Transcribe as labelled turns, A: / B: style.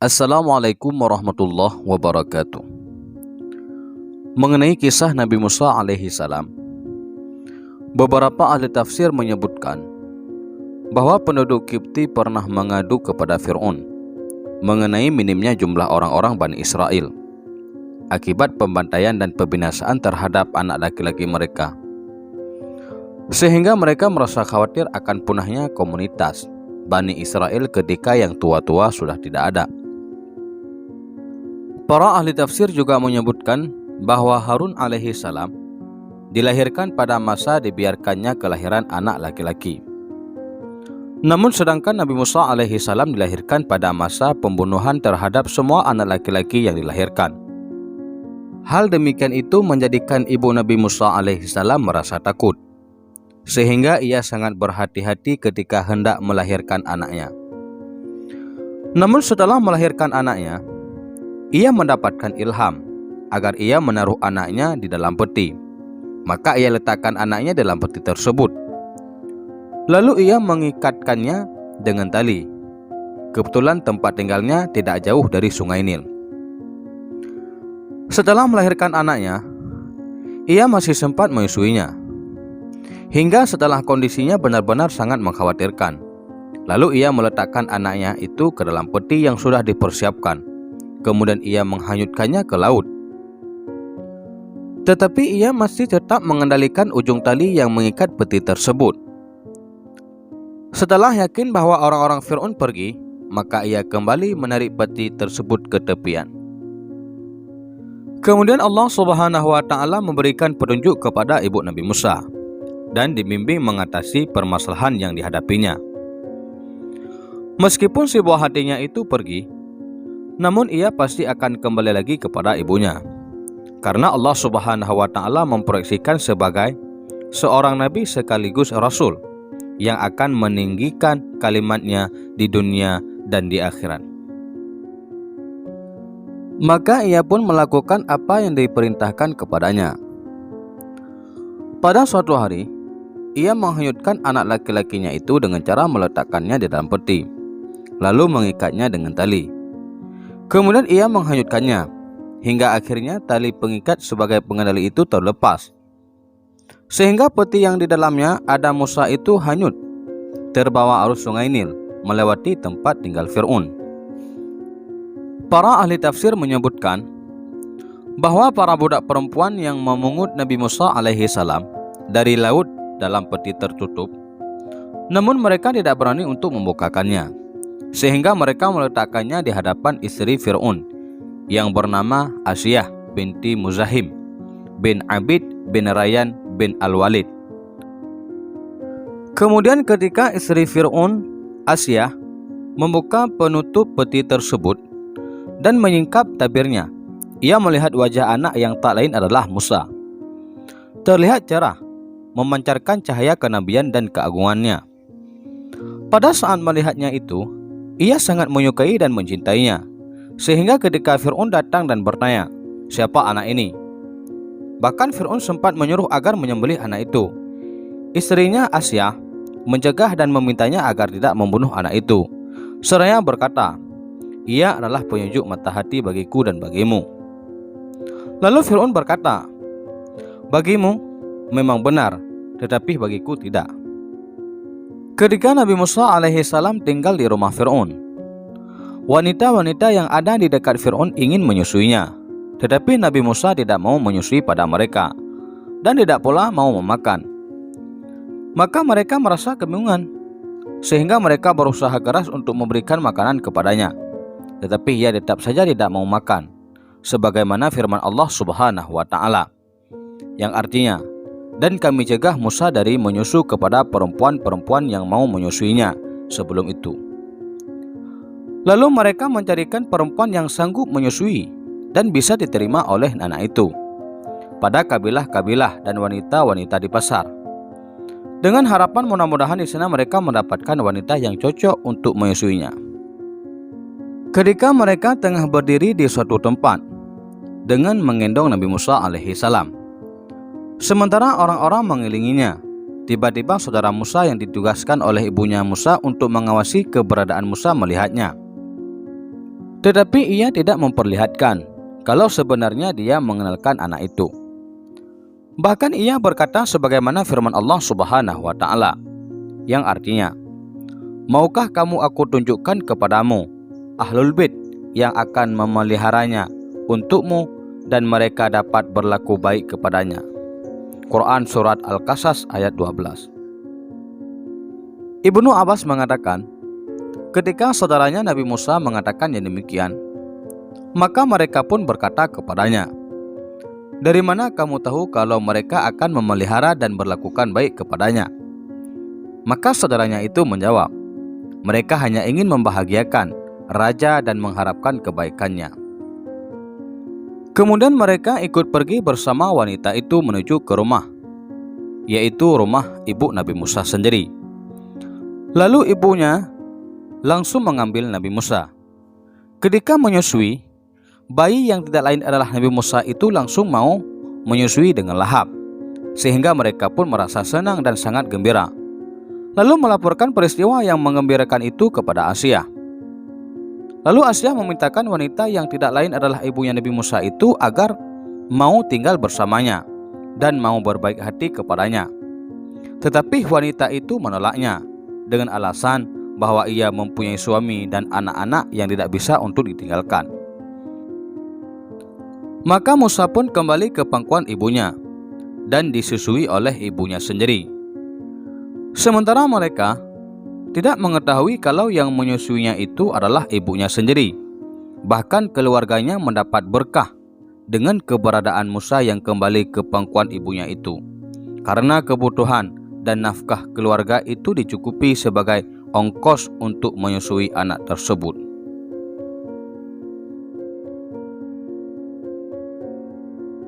A: Assalamualaikum warahmatullahi wabarakatuh. Mengenai kisah Nabi Musa alaihi salam, beberapa ahli tafsir menyebutkan bahwa penduduk Kipti pernah mengadu kepada Fir'aun mengenai minimnya jumlah orang-orang Bani Israel akibat pembantaian dan pembinasaan terhadap anak laki-laki mereka, sehingga mereka merasa khawatir akan punahnya komunitas Bani Israel ketika yang tua-tua sudah tidak ada. Para ahli tafsir juga menyebutkan bahwa Harun alaihi salam dilahirkan pada masa dibiarkannya kelahiran anak laki-laki. Namun sedangkan Nabi Musa alaihi salam dilahirkan pada masa pembunuhan terhadap semua anak laki-laki yang dilahirkan. Hal demikian itu menjadikan ibu Nabi Musa alaihi salam merasa takut, sehingga ia sangat berhati-hati ketika hendak melahirkan anaknya. Namun setelah melahirkan anaknya, ia mendapatkan ilham agar ia menaruh anaknya di dalam peti. Maka ia letakkan anaknya dalam peti tersebut. Lalu ia mengikatkannya dengan tali. Kebetulan tempat tinggalnya tidak jauh dari Sungai Nil. Setelah melahirkan anaknya, ia masih sempat menyusuinya, hingga setelah kondisinya benar-benar sangat mengkhawatirkan. Lalu ia meletakkan anaknya itu ke dalam peti yang sudah dipersiapkan. Kemudian ia menghanyutkannya ke laut. Tetapi ia masih tetap mengendalikan ujung tali yang mengikat peti tersebut. Setelah yakin bahwa orang-orang Fir'aun pergi, maka ia kembali menarik peti tersebut ke tepian. Kemudian Allah Subhanahu wa Ta'ala memberikan petunjuk kepada ibu Nabi Musa dan dibimbing mengatasi permasalahan yang dihadapinya. Meskipun si buah hatinya itu pergi, namun ia pasti akan kembali lagi kepada ibunya, karena Allah Subhanahu wa Ta'ala memproyeksikan sebagai seorang nabi sekaligus rasul yang akan meninggikan kalimatnya di dunia dan di akhirat. Maka ia pun melakukan apa yang diperintahkan kepadanya. Pada suatu hari, ia menghanyutkan anak laki-lakinya itu dengan cara meletakkannya di dalam peti, lalu mengikatnya dengan tali. Kemudian ia menghanyutkannya, hingga akhirnya tali pengikat sebagai pengendali itu terlepas, sehingga peti yang di dalamnya ada Musa itu hanyut, terbawa arus Sungai Nil, melewati tempat tinggal Fir'aun. Para ahli tafsir menyebutkan bahwa para budak perempuan yang memungut Nabi Musa alaihi salam dari laut dalam peti tertutup, namun mereka tidak berani untuk membukakannya, sehingga mereka meletakkannya di hadapan istri Fir'aun yang bernama Asyah binti Muzahim bin Abid bin Rayyan bin Al-Walid. Kemudian ketika istri Fir'aun, Asyah, membuka penutup peti tersebut dan menyingkap tabirnya, ia melihat wajah anak yang tak lain adalah Musa. Terlihat cerah, memancarkan cahaya kenabian dan keagungannya. Pada saat melihatnya itu, ia sangat menyukai dan mencintainya, sehingga ketika Fir'aun datang dan bertanya, "Siapa anak ini?" Bahkan Fir'aun sempat menyuruh agar menyembelih anak itu. Istrinya Asyah mencegah dan memintanya agar tidak membunuh anak itu, seraya berkata, "Ia adalah penyejuk mata hati bagiku dan bagimu." Lalu Fir'aun berkata, "Bagimu memang benar, tetapi bagiku tidak." Ketika Nabi Musa alaihi salam tinggal di rumah Fir'aun, wanita-wanita yang ada di dekat Fir'aun ingin menyusuinya, tetapi Nabi Musa tidak mau menyusui pada mereka dan tidak pula mau memakan. Maka mereka merasa kebingungan, sehingga mereka berusaha keras untuk memberikan makanan kepadanya, tetapi ia tetap saja tidak mau makan, sebagaimana firman Allah Subhanahu wa Ta'ala yang artinya, "Dan kami cegah Musa dari menyusu kepada perempuan-perempuan yang mau menyusuinya sebelum itu." Lalu mereka mencarikan perempuan yang sanggup menyusui dan bisa diterima oleh anak itu pada kabilah-kabilah dan wanita-wanita di pasar, dengan harapan mudah-mudahan di sana mereka mendapatkan wanita yang cocok untuk menyusuinya. Ketika mereka tengah berdiri di suatu tempat dengan menggendong Nabi Musa alaihi salam, sementara orang-orang mengelilinginya, tiba-tiba saudara Musa yang ditugaskan oleh ibunya Musa untuk mengawasi keberadaan Musa melihatnya. Tetapi ia tidak memperlihatkan kalau sebenarnya dia mengenalkan anak itu. Bahkan ia berkata sebagaimana firman Allah Subhanahu wa taala yang artinya, "Maukah kamu aku tunjukkan kepadamu Ahlul Bait yang akan memeliharanya untukmu dan mereka dapat berlaku baik kepadanya." Quran Surat Al-Qasas ayat 12. Ibnu Abbas mengatakan, ketika saudaranya Nabi Musa mengatakan yang demikian, maka mereka pun berkata kepadanya, "Dari mana kamu tahu kalau mereka akan memelihara dan berlakukan baik kepadanya?" Maka saudaranya itu menjawab, "Mereka hanya ingin membahagiakan raja dan mengharapkan kebaikannya." Kemudian mereka ikut pergi bersama wanita itu menuju ke rumah, yaitu rumah ibu Nabi Musa sendiri. Lalu ibunya langsung mengambil Nabi Musa. Ketika menyusui, bayi yang tidak lain adalah Nabi Musa itu langsung mau menyusui dengan lahap, sehingga mereka pun merasa senang dan sangat gembira. Lalu melaporkan peristiwa yang menggembirakan itu kepada Asia. Lalu Asia memintakan wanita yang tidak lain adalah ibunya Nabi Musa itu agar mau tinggal bersamanya dan mau berbaik hati kepadanya. Tetapi wanita itu menolaknya dengan alasan bahwa ia mempunyai suami dan anak-anak yang tidak bisa untuk ditinggalkan. Maka Musa pun kembali ke pangkuan ibunya dan disusui oleh ibunya sendiri. Sementara mereka tidak mengetahui kalau yang menyusuinya itu adalah ibunya sendiri. Bahkan keluarganya mendapat berkah dengan keberadaan Musa yang kembali ke pangkuan ibunya itu, karena kebutuhan dan nafkah keluarga itu dicukupi sebagai ongkos untuk menyusui anak tersebut.